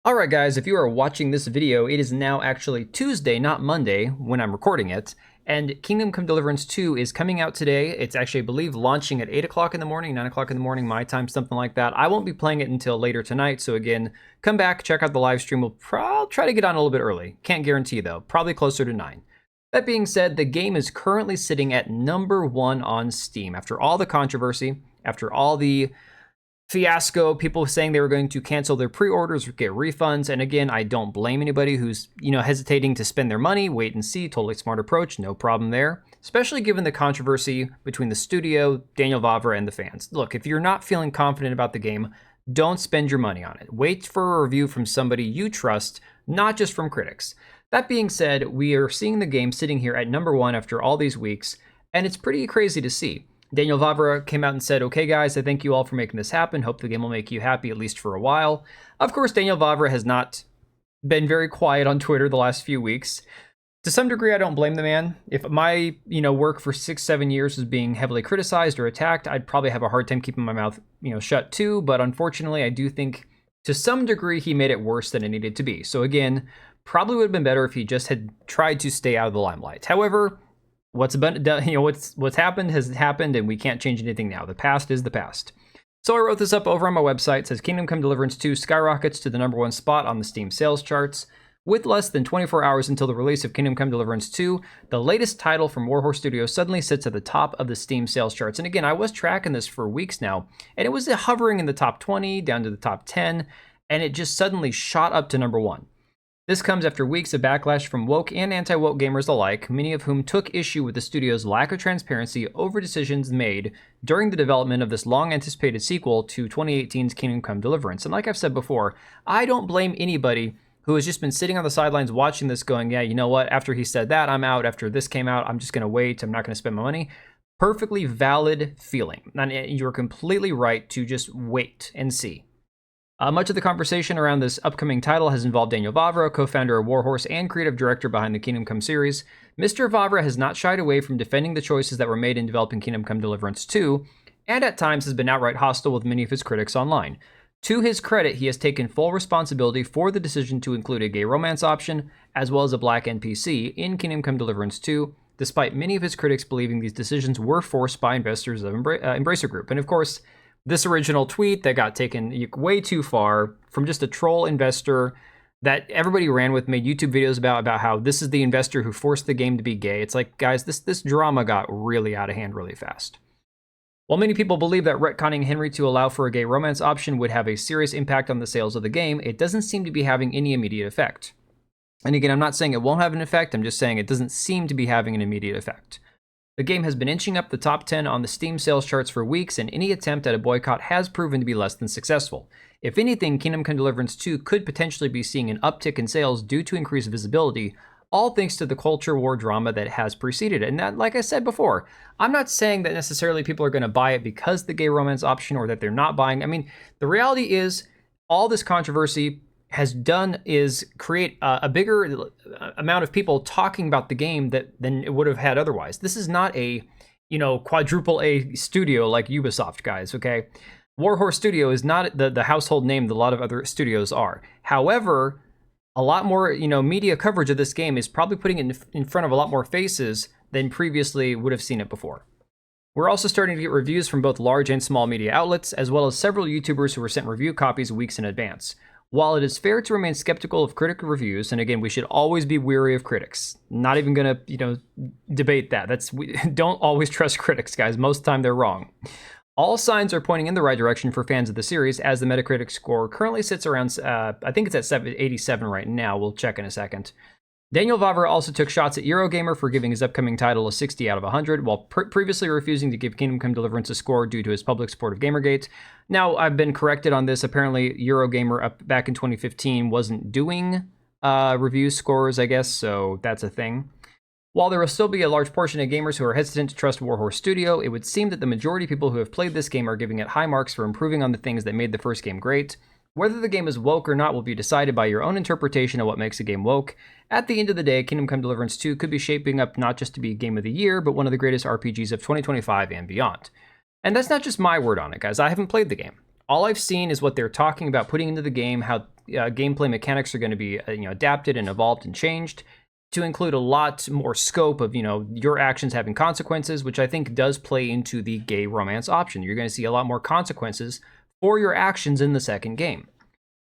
Alright guys, if you are watching this video, it is now actually Tuesday, not Monday, when I'm recording it, and Kingdom Come Deliverance 2 is coming out today. It's actually, I believe, launching at 8 o'clock in the morning, 9 o'clock in the morning, my time, something like that. I won't be playing it until later tonight, so again, come back, check out the live stream. I'll try to get on a little bit early. Can't guarantee though, probably closer to 9. That being said, the game is currently sitting at #1 on Steam. After all the controversy, after all the fiasco, people saying they were going to cancel their pre-orders or get refunds. And again, I don't blame anybody who's, hesitating to spend their money, wait and see, totally smart approach, no problem there. Especially given the controversy between the studio, Daniel Vavra, and the fans. Look, if you're not feeling confident about the game, don't spend your money on it. Wait for a review from somebody you trust, not just from critics. That being said, we are seeing the game sitting here at #1 after all these weeks, and it's pretty crazy to see. Daniel Vavra came out and said, okay guys, I thank you all for making this happen. Hope the game will make you happy, at least for a while. Of course, Daniel Vavra has not been very quiet on Twitter the last few weeks. To some degree, I don't blame the man. If my, work for 6-7 years was being heavily criticized or attacked, I'd probably have a hard time keeping my mouth, shut too. But unfortunately, I do think to some degree he made it worse than it needed to be. So again, probably would have been better if he just had tried to stay out of the limelight. However, what's happened has happened, and we can't change anything now. The past is the past. So I wrote this up over on my website. It says Kingdom Come Deliverance 2 skyrockets to the #1 spot on the Steam sales charts. With less than 24 hours until the release of Kingdom Come Deliverance 2, the latest title from Warhorse Studios suddenly sits at the top of the Steam sales charts. And again, I was tracking this for weeks now, and it was hovering in the top 20, down to the top 10, and it just suddenly shot up to #1. This comes after weeks of backlash from woke and anti-woke gamers alike, many of whom took issue with the studio's lack of transparency over decisions made during the development of this long-anticipated sequel to 2018's Kingdom Come Deliverance. And like I've said before, I don't blame anybody who has just been sitting on the sidelines watching this going, yeah, you know what, after he said that, I'm out. After this came out, I'm just going to wait. I'm not going to spend my money. Perfectly valid feeling. And you're completely right to just wait and see. Much of the conversation around this upcoming title has involved Daniel Vavra, co-founder of Warhorse and creative director behind the Kingdom Come series. Mr. Vavra has not shied away from defending the choices that were made in developing Kingdom Come Deliverance 2, and at times has been outright hostile with many of his critics online. To his credit, he has taken full responsibility for the decision to include a gay romance option, as well as a black NPC, in Kingdom Come Deliverance 2, despite many of his critics believing these decisions were forced by investors of Embracer Group. And of course, this original tweet that got taken way too far from just a troll investor that everybody ran with, made YouTube videos about how this is the investor who forced the game to be gay. It's like, guys, this drama got really out of hand really fast. While many people believe that retconning Henry to allow for a gay romance option would have a serious impact on the sales of the game, it doesn't seem to be having any immediate effect. And again, I'm not saying it won't have an effect, I'm just saying it doesn't seem to be having an immediate effect. The game has been inching up the top 10 on the Steam sales charts for weeks, and any attempt at a boycott has proven to be less than successful. If anything, Kingdom Come Deliverance 2 could potentially be seeing an uptick in sales due to increased visibility, all thanks to the culture war drama that has preceded it. And that, like I said before, I'm not saying that necessarily people are going to buy it because the gay romance option, or that they're not buying. I mean, the reality is all this controversy has done is create a bigger amount of people talking about the game than it would have had otherwise. This is not a, quadruple A studio like Ubisoft, guys, okay? Warhorse Studio is not the household name that a lot of other studios are. However, a lot more, media coverage of this game is probably putting it in front of a lot more faces than previously would have seen it before. We're also starting to get reviews from both large and small media outlets, as well as several YouTubers who were sent review copies weeks in advance. While it is fair to remain skeptical of critical reviews, and again, we should always be wary of critics. Not even gonna, debate that. Don't always trust critics, guys. Most of the time they're wrong. All signs are pointing in the right direction for fans of the series, as the Metacritic score currently sits around, I think it's at 87 right now. We'll check in a second. Daniel Vavra also took shots at Eurogamer for giving his upcoming title a 60 out of 100, while previously refusing to give Kingdom Come Deliverance a score due to his public support of Gamergate. Now, I've been corrected on this. Apparently, Eurogamer up back in 2015 wasn't doing review scores, I guess, so that's a thing. While there will still be a large portion of gamers who are hesitant to trust Warhorse Studio, it would seem that the majority of people who have played this game are giving it high marks for improving on the things that made the first game great. Whether the game is woke or not will be decided by your own interpretation of what makes a game woke. At the end of the day, Kingdom Come Deliverance 2 could be shaping up not just to be Game of the Year, but one of the greatest RPGs of 2025 and beyond. And that's not just my word on it, guys. I haven't played the game. All I've seen is what they're talking about putting into the game, how gameplay mechanics are going to be adapted and evolved and changed to include a lot more scope of your actions having consequences, which I think does play into the gay romance option. You're going to see a lot more consequences for your actions in the second game.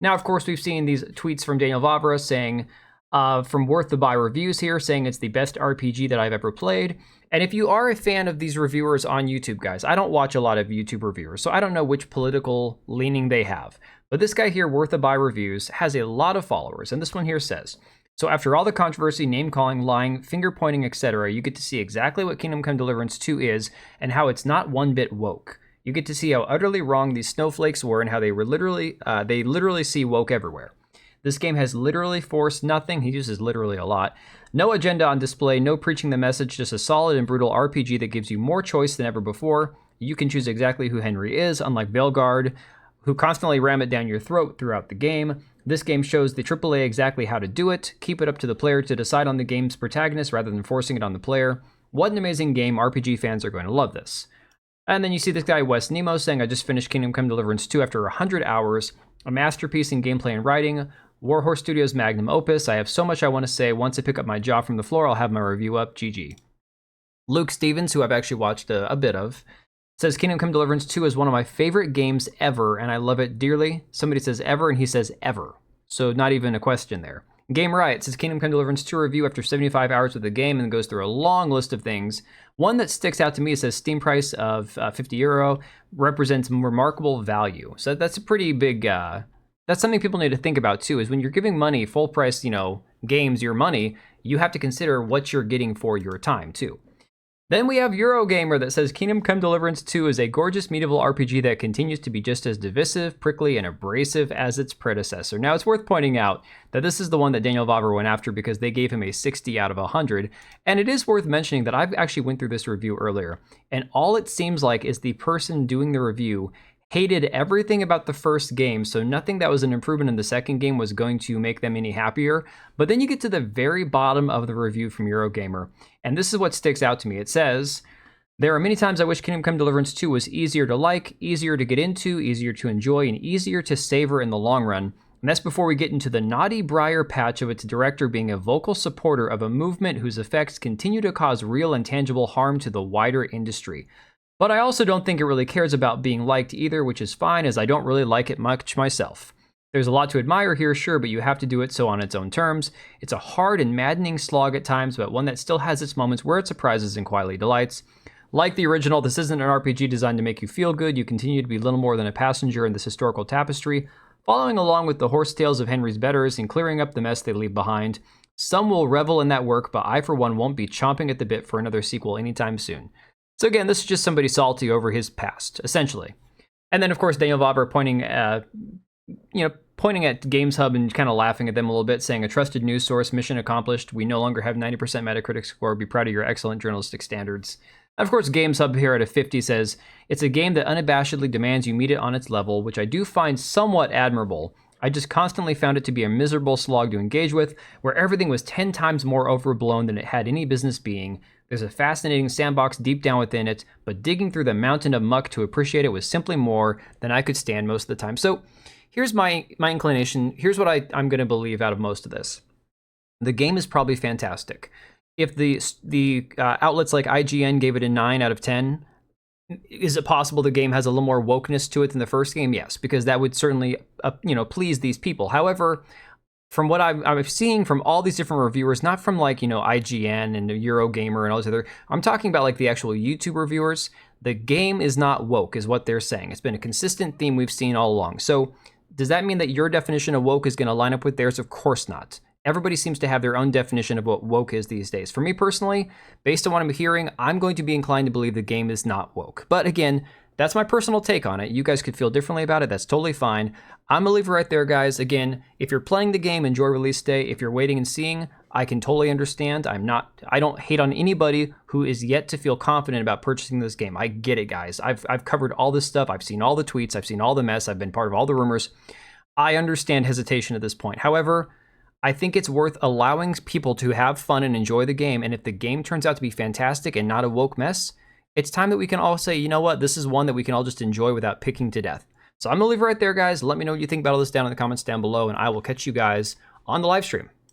Now, of course, we've seen these tweets from Daniel Vavra saying, from Worth the Buy Reviews here, saying it's the best RPG that I've ever played. And if you are a fan of these reviewers on YouTube, guys, I don't watch a lot of YouTube reviewers, so I don't know which political leaning they have. But this guy here, Worth the Buy Reviews, has a lot of followers. And this one here says, so after all the controversy, name-calling, lying, finger-pointing, etc., you get to see exactly what Kingdom Come Deliverance 2 is and how it's not one bit woke. You get to see how utterly wrong these snowflakes were and how they were literally see woke everywhere. This game has literally forced nothing. He uses literally a lot. No agenda on display, no preaching the message, just a solid and brutal RPG that gives you more choice than ever before. You can choose exactly who Henry is, unlike Veilguard, who constantly ram it down your throat throughout the game. This game shows the AAA exactly how to do it. Keep it up to the player to decide on the game's protagonist rather than forcing it on the player. What an amazing game. RPG fans are going to love this. And then you see this guy, Wes Nemo, saying, I just finished Kingdom Come Deliverance 2 after 100 hours. A masterpiece in gameplay and writing. Warhorse Studios' magnum opus. I have so much I want to say. Once I pick up my jaw from the floor, I'll have my review up. GG. Luke Stevens, who I've actually watched a bit of, says Kingdom Come Deliverance 2 is one of my favorite games ever, and I love it dearly. Somebody says ever, and he says ever. So not even a question there. Game Riot says Kingdom Come Deliverance 2 review after 75 hours with the game, and goes through a long list of things. One that sticks out to me says Steam price of €50 represents remarkable value. So that's a pretty big... that's something people need to think about too, is when you're giving money, full price, games, your money, you have to consider what you're getting for your time too. Then we have Eurogamer that says Kingdom Come Deliverance 2 is a gorgeous medieval RPG that continues to be just as divisive, prickly, and abrasive as its predecessor. Now, it's worth pointing out that this is the one that Daniel Vavra went after because they gave him a 60 out of 100. And it is worth mentioning that I've actually went through this review earlier, and all it seems like is the person doing the review hated everything about the first game, so nothing that was an improvement in the second game was going to make them any happier. But then you get to the very bottom of the review from Eurogamer, and this is what sticks out to me. It says, there are many times I wish Kingdom Come Deliverance 2 was easier to like, easier to get into, easier to enjoy, and easier to savor in the long run. And that's before we get into the naughty briar patch of its director being a vocal supporter of a movement whose effects continue to cause real and tangible harm to the wider industry. But I also don't think it really cares about being liked either, which is fine, as I don't really like it much myself. There's a lot to admire here, sure, but you have to do it so on its own terms. It's a hard and maddening slog at times, but one that still has its moments where it surprises and quietly delights. Like the original, this isn't an RPG designed to make you feel good. You continue to be little more than a passenger in this historical tapestry, following along with the horse tales of Henry's betters and clearing up the mess they leave behind. Some will revel in that work, but I, for one, won't be chomping at the bit for another sequel anytime soon. So again, this is just somebody salty over his past, essentially. And then, of course, Daniel Vavra pointing at Games Hub and kind of laughing at them a little bit, saying, a trusted news source, mission accomplished. We no longer have 90% Metacritic score. Be proud of your excellent journalistic standards. And of course, Games Hub here at a 50 says, it's a game that unabashedly demands you meet it on its level, which I do find somewhat admirable. I just constantly found it to be a miserable slog to engage with, where everything was 10 times more overblown than it had any business being. There's a fascinating sandbox deep down within it, but digging through the mountain of muck to appreciate it was simply more than I could stand most of the time. So here's my inclination. Here's what I'm going to believe out of most of this. The game is probably fantastic. If the outlets like IGN gave it a 9 out of 10, is it possible the game has a little more wokeness to it than the first game? Yes, because that would certainly please these people. However, from what I'm seeing from all these different reviewers, not from IGN and Eurogamer and all these other, I'm talking about the actual YouTube reviewers, the game is not woke is what they're saying. It's been a consistent theme we've seen all along. So does that mean that your definition of woke is going to line up with theirs? Of course not. Everybody seems to have their own definition of what woke is these days. For me personally, based on what I'm hearing, I'm going to be inclined to believe the game is not woke. But again, that's my personal take on it. You guys could feel differently about it. That's totally fine. I'm gonna leave it right there, guys. Again, if you're playing the game, enjoy release day. If you're waiting and seeing, I can totally understand. I don't hate on anybody who is yet to feel confident about purchasing this game. I get it, guys. I've covered all this stuff. I've seen all the tweets. I've seen all the mess. I've been part of all the rumors. I understand hesitation at this point. However, I think it's worth allowing people to have fun and enjoy the game. And if the game turns out to be fantastic and not a woke mess, it's time that we can all say, you know what, this is one that we can all just enjoy without picking to death. So I'm gonna leave it right there, guys. Let me know what you think about all this down in the comments down below, and I will catch you guys on the live stream.